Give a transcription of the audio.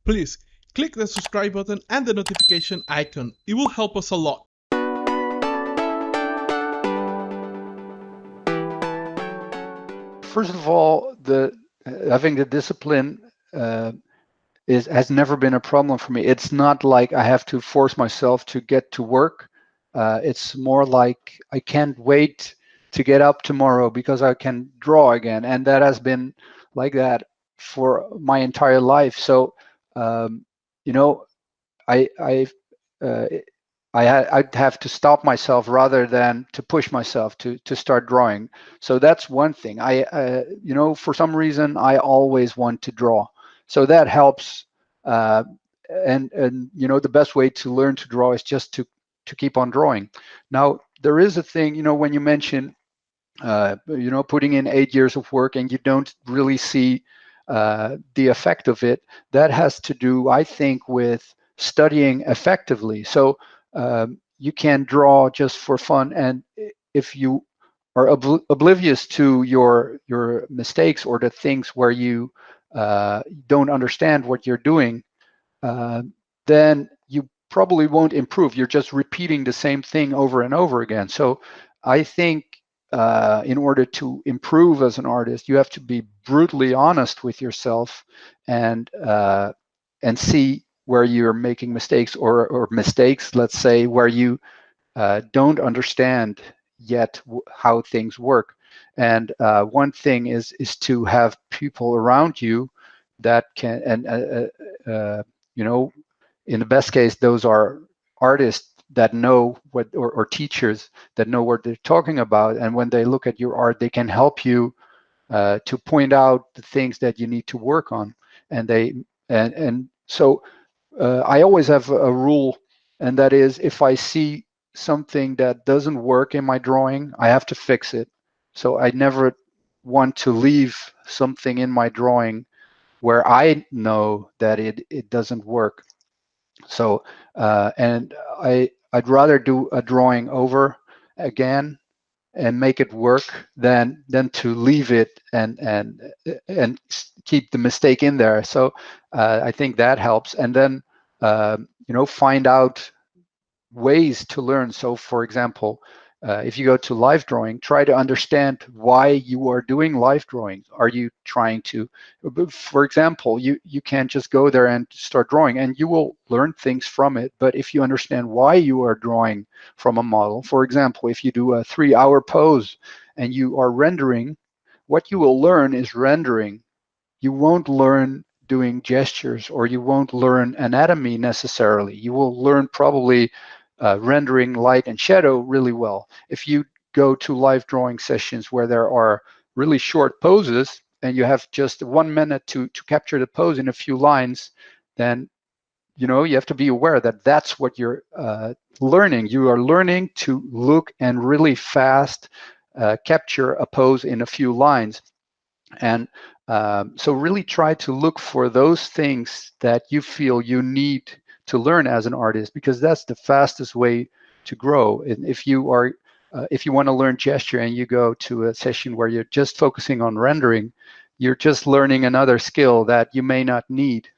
Please click the subscribe button and the notification icon. It will help us a lot. First of all, having the discipline has never been a problem for me. It's not like I have to force myself to get to work. It's more like I can't wait to get up tomorrow because I can draw again, and that has been like that for my entire life. So, you know, I uh, I'd have to stop myself rather than to push myself to start drawing. So that's one thing. For some reason, I always want to draw. So that helps. And the best way to learn to draw is just to keep on drawing. Now, there is a thing, when you mention, putting in 8 years of work and you don't really see the effect of it, that has to do, I think, with studying effectively. So you can draw just for fun, and if you are oblivious to your mistakes or the things where you don't understand what you're doing, then you probably won't improve. You're just repeating the same thing over and over again. So I think in order to improve as an artist, you have to be brutally honest with yourself and see where you're making mistakes or mistakes, let's say, where you don't understand yet how things work. And one thing is to have people around you that can, and in the best case, those are artists that know what, or teachers that know what they're talking about. And when they look at your art, they can help you to point out the things that you need to work on. And so I always have a rule, and that is, if I see something that doesn't work in my drawing, I have to fix it. So I never want to leave something in my drawing where I know that it doesn't work. So and I'd rather do a drawing over again and make it work than to leave it and keep the mistake in there. So I think that helps. And then find out ways to learn. So for example, if you go to live drawing, try to understand why you are doing live drawing. Are you trying to, for example, you can't just go there and start drawing, and you will learn things from it. But if you understand why you are drawing from a model, for example, if you do a 3-hour pose and you are rendering, what you will learn is rendering. You won't learn doing gestures, or you won't learn anatomy necessarily. You will learn probably rendering light and shadow really well. If you go to live drawing sessions where there are really short poses and you have just 1 minute to capture the pose in a few lines, then you have to be aware that that's what you're learning. You are learning to look and really fast capture a pose in a few lines. And so really try to look for those things that you feel you need to learn as an artist, because that's the fastest way to grow. And if you want to learn gesture and you go to a session where you're just focusing on rendering, you're just learning another skill that you may not need